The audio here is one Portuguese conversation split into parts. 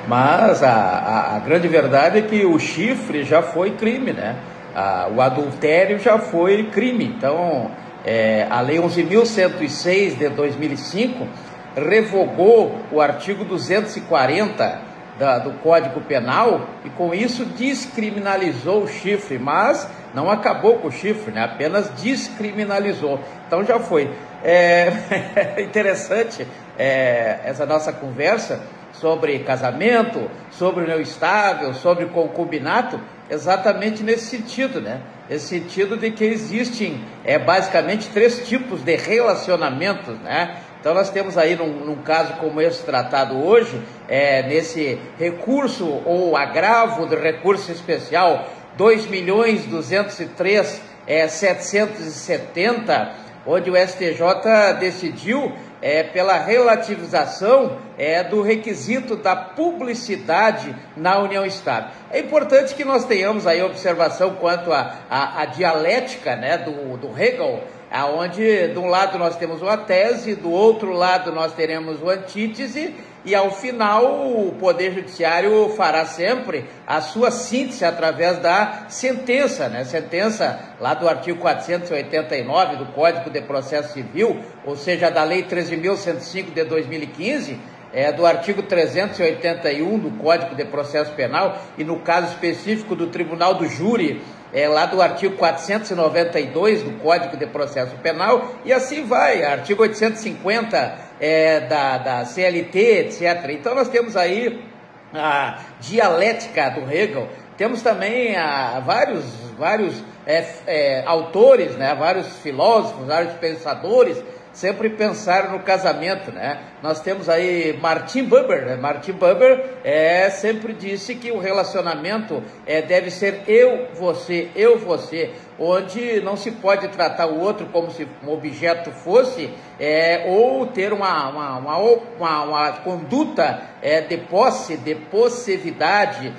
Mas a grande verdade é que o chifre já foi crime, né? O adultério já foi crime. Então, a Lei 11.106 de 2005 revogou o artigo 240 do Código Penal e com isso descriminalizou o chifre, mas não acabou com o chifre, né? Apenas descriminalizou. Então já foi. Interessante essa nossa conversa sobre casamento, sobre união estável, sobre concubinato, exatamente nesse sentido, né? Nesse sentido de que existem basicamente 3 tipos de relacionamentos, né? Então nós temos aí num caso como esse tratado hoje, nesse recurso ou agravo do recurso especial 2.203.770, onde o STJ decidiu pela relativização do requisito da publicidade na união estável. É importante que nós tenhamos aí observação quanto à dialética, né, do Hegel, onde de um lado nós temos uma tese, do outro lado nós teremos uma antítese, e ao final o Poder Judiciário fará sempre a sua síntese através da sentença, né? Sentença lá do artigo 489 do Código de Processo Civil, ou seja, da Lei 13.105 de 2015, do artigo 381 do Código de Processo Penal, e no caso específico do Tribunal do Júri, lá do artigo 492 do Código de Processo Penal, e assim vai, artigo 850 da CLT, etc. Então nós temos aí a dialética do Hegel, temos também vários autores, né, vários filósofos, vários pensadores, sempre pensaram no casamento, né? Nós temos aí Martin Buber, né? Martin Buber sempre disse que o relacionamento deve ser eu, você, onde não se pode tratar o outro como se um objeto fosse, ou ter uma conduta de posse, de possessividade,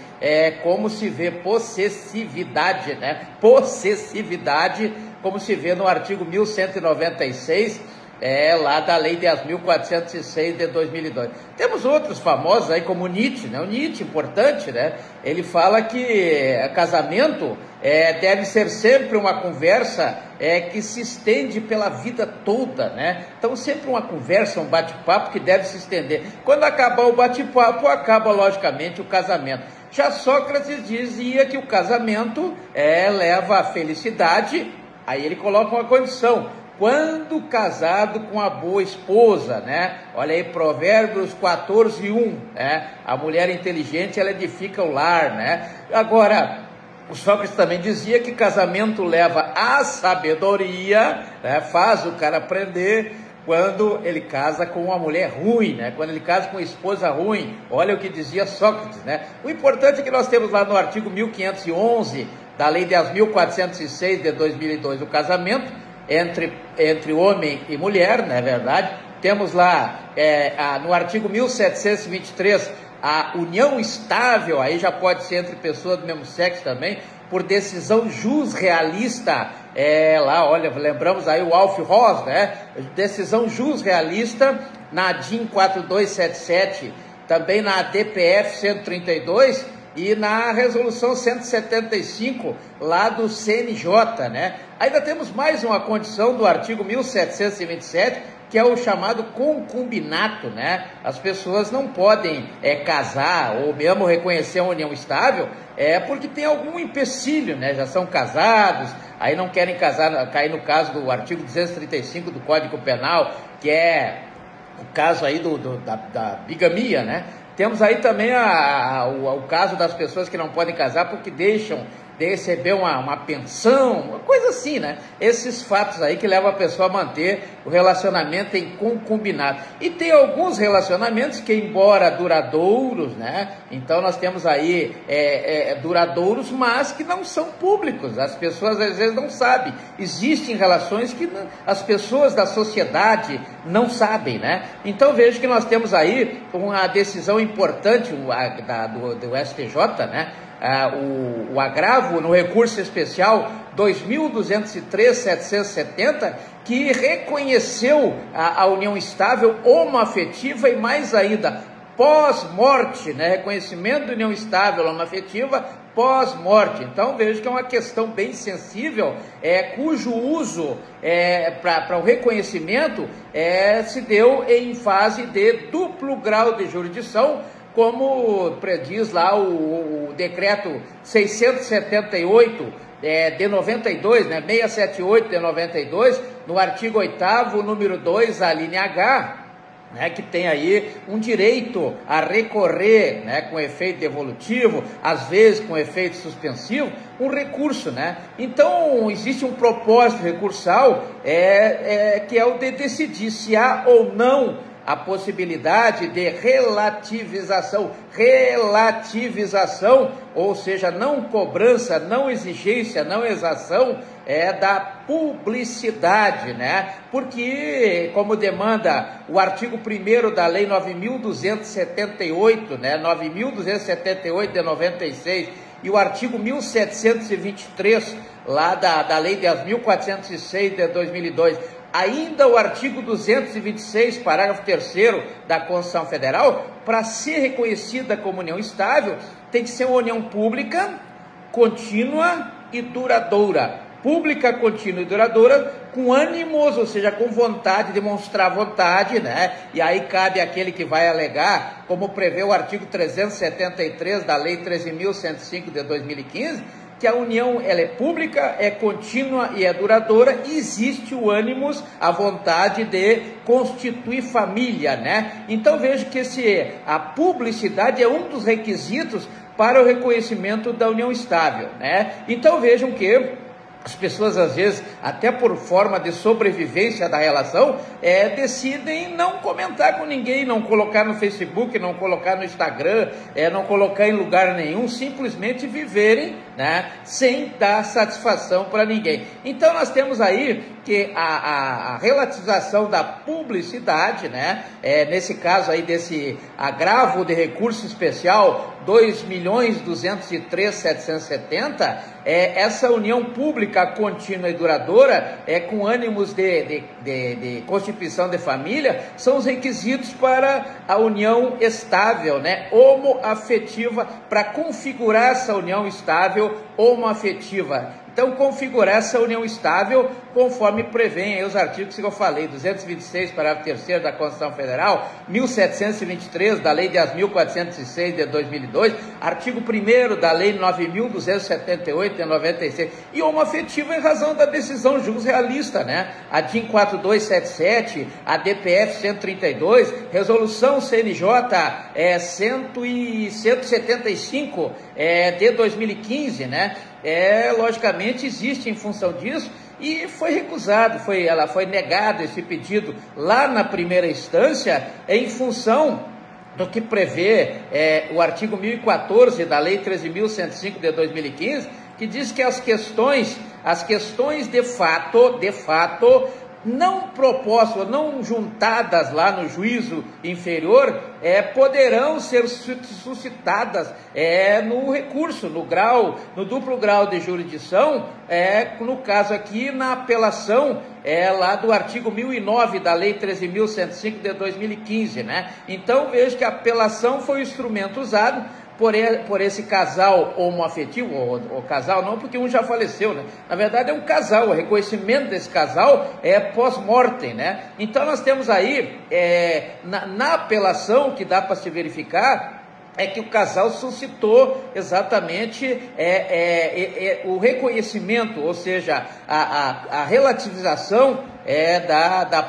como se vê possessividade, né? Possessividade, como se vê no artigo 1196, lá da Lei 10.406 de 2002. Temos outros famosos aí, como Nietzsche, né? O Nietzsche, importante, né? Ele fala que casamento deve ser sempre uma conversa que se estende pela vida toda, né? Então sempre uma conversa, um bate-papo que deve se estender. Quando acabar o bate-papo, acaba logicamente o casamento. Já Sócrates dizia que o casamento leva à felicidade. Aí ele coloca uma condição: quando casado com a boa esposa, né? Olha aí, Provérbios 14:1, né? A mulher inteligente, ela edifica o lar, né? Agora, o Sócrates também dizia que casamento leva à sabedoria, né? Faz o cara aprender. Quando ele casa com uma mulher ruim, né? Quando ele casa com uma esposa ruim, olha o que dizia Sócrates, né? O importante é que nós temos lá no artigo 1511 da Lei 10.406 de 2002, o casamento entre homem e mulher, não é verdade? Temos lá no artigo 1723 a união estável, aí já pode ser entre pessoas do mesmo sexo também, por decisão jus-realista, lá, olha, lembramos aí o Alf Ross, né? Decisão jus-realista na DIN 4277, também na DPF 132 e na resolução 175 lá do CNJ, né? Ainda temos mais uma condição do artigo 1727, que é o chamado concubinato, né? As pessoas não podem casar ou mesmo reconhecer uma união estável, porque tem algum empecilho, né? Já são casados, aí não querem casar, cair no caso do artigo 235 do Código Penal, que é o caso aí da bigamia, né? Temos aí também o caso das pessoas que não podem casar porque deixam de receber uma pensão, uma coisa assim, né? Esses fatos aí que levam a pessoa a manter o relacionamento em concubinato. E tem alguns relacionamentos que, embora duradouros, né? Então nós temos aí duradouros, mas que não são públicos. As pessoas às vezes não sabem. Existem relações que as pessoas da sociedade não sabem, né? Então veja que nós temos aí uma decisão importante do STJ, né? O agravo no recurso especial 2.203.770, que reconheceu a união estável homoafetiva e mais ainda pós-morte, né? Reconhecimento de união estável homoafetiva pós-morte. Então vejo que é uma questão bem sensível, cujo uso para o reconhecimento se deu em fase de duplo grau de jurisdição, como prediz lá o decreto 678 de 92, né, 678 de 92, no artigo 8º, número 2, a linha H, né, que tem aí um direito a recorrer, né, com efeito devolutivo, às vezes com efeito suspensivo, um recurso, né? Então existe um propósito recursal que é o de decidir se há ou não a possibilidade de relativização, ou seja, não cobrança, não exigência, não exação, da publicidade, né? Porque, como demanda o artigo 1º da Lei 9.278, né? 9.278 de 96, e o artigo 1723, lá da Lei 10.406 de 2002, ainda o artigo 226, parágrafo 3º da Constituição Federal, para ser reconhecida como união estável, tem que ser uma união pública, contínua e duradoura. Pública, contínua e duradoura, com ânimos, ou seja, com vontade, demonstrar vontade, né? E aí cabe aquele que vai alegar, como prevê o artigo 373 da Lei 13.105 de 2015, que a união ela é pública, é contínua e é duradoura, e existe o ânimos, a vontade de constituir família, né? Então vejo que a publicidade é um dos requisitos para o reconhecimento da união estável, né? Então vejam que as pessoas, às vezes, até por forma de sobrevivência da relação, decidem não comentar com ninguém, não colocar no Facebook, não colocar no Instagram, não colocar em lugar nenhum, simplesmente viverem, né, sem dar satisfação para ninguém. Então nós temos aí que a relativização da publicidade, né, nesse caso aí desse agravo de recurso especial 2.203.770, essa união pública contínua e duradoura, com ânimos de constituição de família, são os requisitos para a união estável, né, homoafetiva, para configurar essa união estável homoafetiva. Então, configurar essa união estável conforme prevêem os artigos que eu falei, 226, parágrafo 3º da Constituição Federal, 1723 da Lei 10.406 de 2002, artigo 1º da Lei 9.278 de 96, e homoafetiva em razão da decisão jus-realista, né? A DIN 4277, a DPF 132, resolução CNJ 175 de 2015, né? Logicamente existe em função disso, e foi recusado, ela foi negado esse pedido lá na primeira instância, em função do que prevê o artigo 1014 da Lei 13.105 de 2015, que diz que as questões de fato, não propostas, não juntadas lá no juízo inferior, poderão ser suscitadas no recurso, no duplo grau de jurisdição, no caso aqui, na apelação, lá do artigo 1009 da Lei 13.105 de 2015, né? Então, vejo que a apelação foi o instrumento usado por esse casal homoafetivo, ou casal não, porque um já faleceu, né? Na verdade é um casal, o reconhecimento desse casal é pós-mortem, né? Então nós temos aí, na apelação, que dá para se verificar, que o casal suscitou exatamente o reconhecimento, ou seja, a relativização da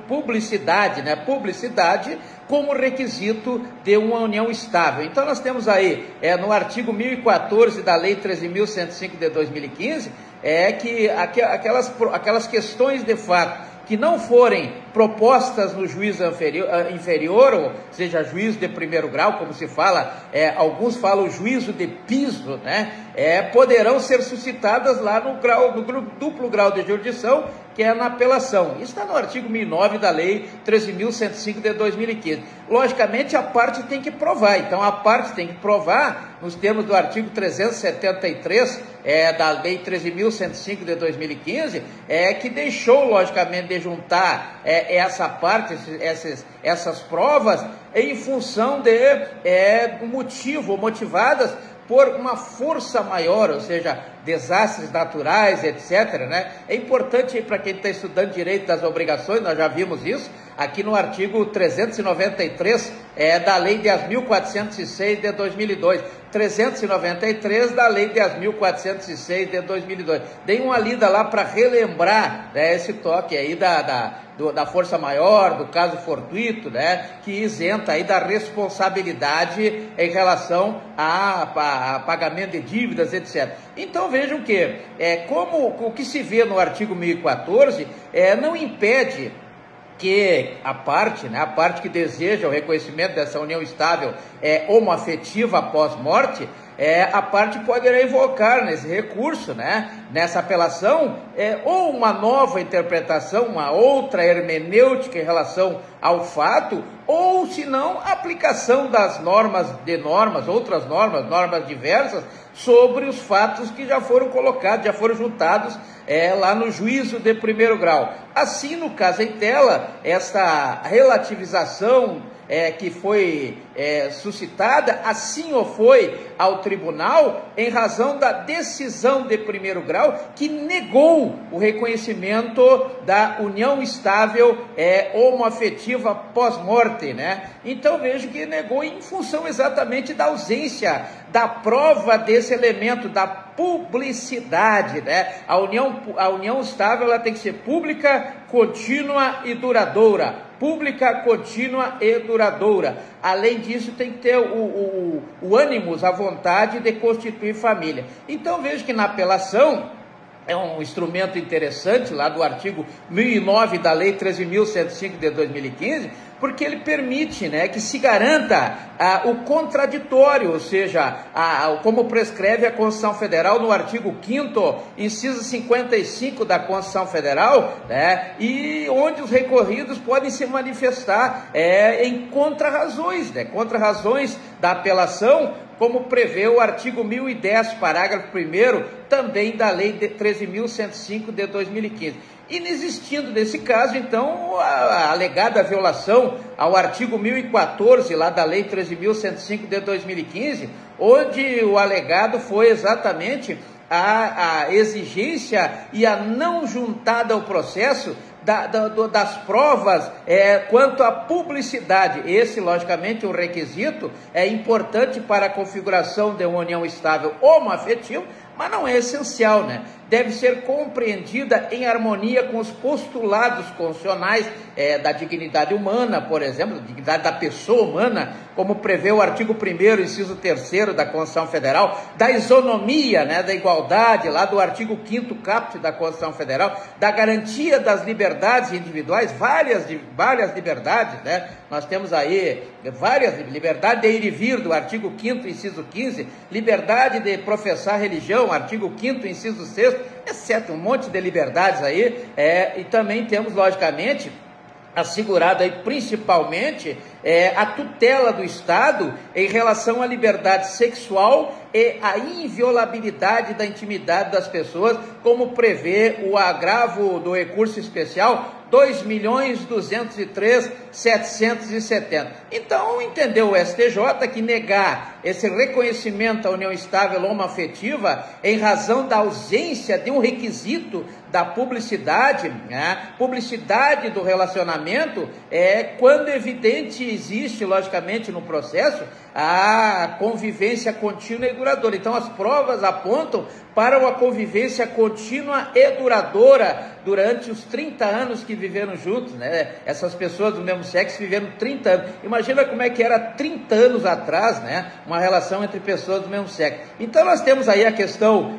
publicidade, né? Publicidade como requisito de uma união estável. Então nós temos aí, no artigo 1014 da Lei 13.105 de 2015, que aquelas questões de fato que não forem propostas no juízo inferior, ou seja, juízo de primeiro grau, como se fala, alguns falam juízo de piso, né? Poderão ser suscitadas lá no duplo grau de jurisdição, que é na apelação. Isso está no artigo 1009 da Lei 13.105 de 2015. Logicamente, a parte tem que provar. Então, a parte tem que provar, nos termos do artigo 373 da Lei 13.105 de 2015, que deixou, logicamente, de juntar essa parte, essas provas, em função de motivo, motivadas por uma força maior, ou seja, desastres naturais, etc., né? É importante para quem está estudando direito das obrigações, nós já vimos isso, aqui no artigo 393 da Lei 10.406 de 2002, 393 da Lei 10.406 de 2002. Dei uma lida lá para relembrar, né, esse toque aí da força maior, do caso fortuito, né, que isenta aí da responsabilidade em relação a pagamento de dívidas, etc. Então vejam que, como o que se vê no artigo 1014, não impede que a parte que deseja o reconhecimento dessa união estável homoafetiva após morte, a parte poderá invocar nesse recurso, né, nessa apelação, ou uma nova interpretação, uma outra hermenêutica em relação ao fato, ou, se não, aplicação das outras normas diversas, sobre os fatos que já foram colocados, já foram juntados lá no juízo de primeiro grau. Assim, no caso em tela, essa relativização que foi suscitada, assim o foi ao tribunal, em razão da decisão de primeiro grau, que negou o reconhecimento da união estável homoafetiva pós-morte, né? Então vejo que negou em função exatamente da ausência da prova desse elemento, da publicidade, né? A união estável, ela tem que ser pública, contínua e duradoura. Pública, contínua e duradoura. Além disso, tem que ter o ânimos, a vontade de constituir família. Então vejo que na apelação é um instrumento interessante, lá do artigo 1009 da Lei 13.105 de 2015, porque ele permite, né, que se garanta o contraditório, ou seja, como prescreve a Constituição Federal no artigo 5º, inciso 55 da Constituição Federal, né, e onde os recorridos podem se manifestar em contrarrazões, né, contrarrazões da apelação, como prevê o artigo 1010, parágrafo 1º, também da Lei 13.105 de 2015. Inexistindo nesse caso, então, a alegada violação ao artigo 1014, lá da Lei 13.105 de 2015, onde o alegado foi exatamente a exigência e a não juntada ao processo das provas quanto à publicidade. Esse, logicamente, um requisito importante para a configuração de uma união estável homoafetiva, mas não é essencial, né? Deve ser compreendida em harmonia com os postulados constitucionais da dignidade humana, por exemplo, da dignidade da pessoa humana, como prevê o artigo 1º, inciso 3º da Constituição Federal, da isonomia, né, da igualdade, lá do artigo 5º caput da Constituição Federal, da garantia das liberdades individuais, várias liberdades, né? Nós temos aí várias liberdades de ir e vir, do artigo 5º, inciso 15, liberdade de professar religião, artigo 5º, inciso 6º, exceto um monte de liberdades aí, e também temos, logicamente, assegurado aí principalmente a tutela do Estado em relação à liberdade sexual e à inviolabilidade da intimidade das pessoas, como prevê o agravo do recurso especial 2.203.770. Então, entendeu o STJ que negar esse reconhecimento à união estável homoafetiva em razão da ausência de um requisito da publicidade, né? Publicidade do relacionamento, quando evidente existe, logicamente, no processo, a convivência contínua e duradoura. Então, as provas apontam para uma convivência contínua e duradoura durante os 30 anos que viveram juntos, né? Essas pessoas do mesmo sexo viveram 30 anos. Imagina como é que era 30 anos atrás, né? Uma relação entre pessoas do mesmo sexo. Então, nós temos aí a questão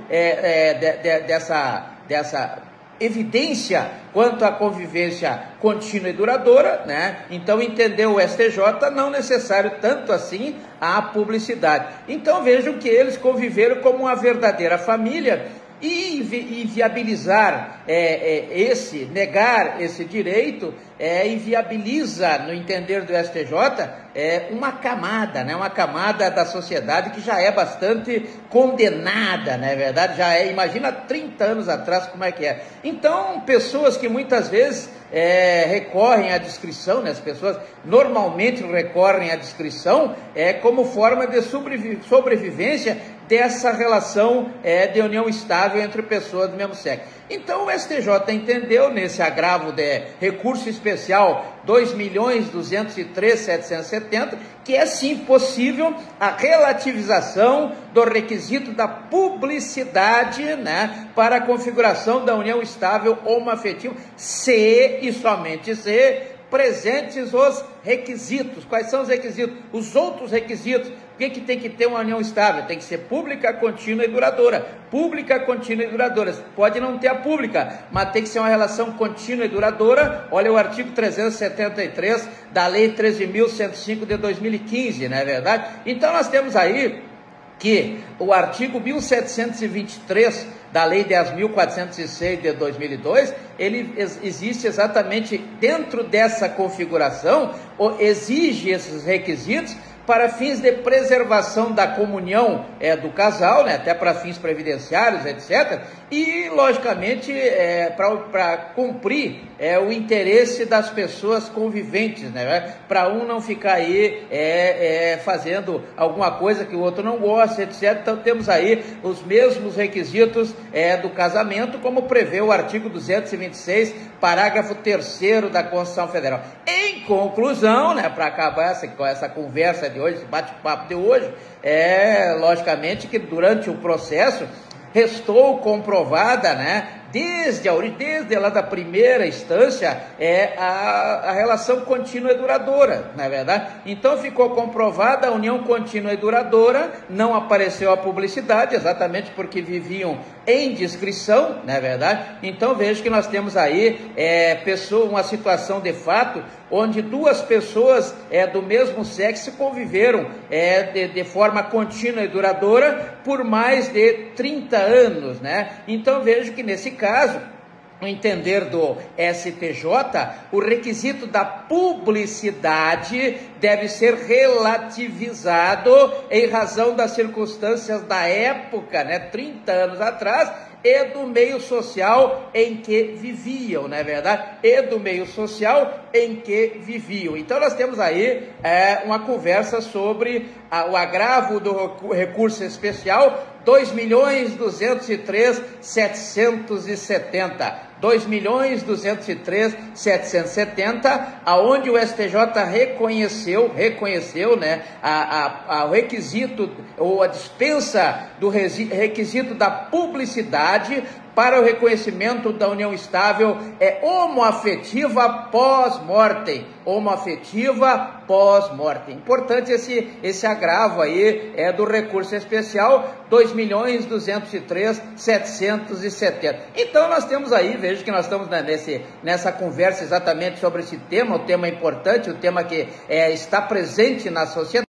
dessa evidência quanto à convivência contínua e duradoura, né? Então, entendeu o STJ, não necessário tanto assim a publicidade. Então, vejam que eles conviveram como uma verdadeira família, E inviabilizar negar esse direito, inviabiliza, no entender do STJ, uma camada, né? Uma camada da sociedade que já é bastante condenada, não é verdade? Imagina 30 anos atrás como é que é. Então, pessoas que muitas vezes recorrem à descrição, né? As pessoas normalmente recorrem à descrição como forma de sobrevivência dessa relação de união estável entre pessoas do mesmo sexo. Então o STJ entendeu, nesse agravo de recurso especial 2.203.770, que é sim possível a relativização do requisito da publicidade, né, para a configuração da união estável homoafetiva, se e somente se presentes os requisitos. Quais são os requisitos? Os outros requisitos. O que tem que ter uma união estável? Tem que ser pública, contínua e duradoura. Pública, contínua e duradoura. Pode não ter a pública, mas tem que ser uma relação contínua e duradoura. Olha o artigo 373 da Lei 13.105 de 2015, não é verdade? Então nós temos aí que o artigo 1723 da Lei 10.406 de 2002, ele existe exatamente dentro dessa configuração, exige esses requisitos para fins de preservação da comunhão do casal, né, até para fins previdenciários, etc. E, logicamente, para cumprir o interesse das pessoas conviventes, né, para um não ficar aí fazendo alguma coisa que o outro não gosta, etc. Então, temos aí os mesmos requisitos do casamento, como prevê o artigo 226, parágrafo 3º da Constituição Federal. Em conclusão, né, para acabar essa conversa de hoje, esse bate-papo de hoje, logicamente que durante o processo restou comprovada, né, desde lá da primeira instância, a relação contínua e duradoura, não é verdade? Então ficou comprovada a união contínua e duradoura, não apareceu a publicidade, exatamente porque viviam em discrição, não é verdade? Então veja que nós temos aí uma situação de fato, onde duas pessoas do mesmo sexo conviveram de forma contínua e duradoura por mais de 30 anos, né? Então vejo que nesse caso, no entender do STJ, o requisito da publicidade deve ser relativizado em razão das circunstâncias da época, né, 30 anos atrás, e do meio social em que viviam, não é verdade? E do meio social em que viviam. Então nós temos aí uma conversa sobre o agravo do recurso especial 2.203.770. 2.203.770, aonde o STJ reconheceu, né, o requisito ou a dispensa do requisito da publicidade para o reconhecimento da união estável homoafetiva pós-mortem. Homoafetiva pós-mortem. Importante esse agravo aí do recurso especial 2.203.770. Então nós temos aí, veja que nós estamos nessa conversa exatamente sobre esse tema, o tema importante, o tema que está presente na sociedade.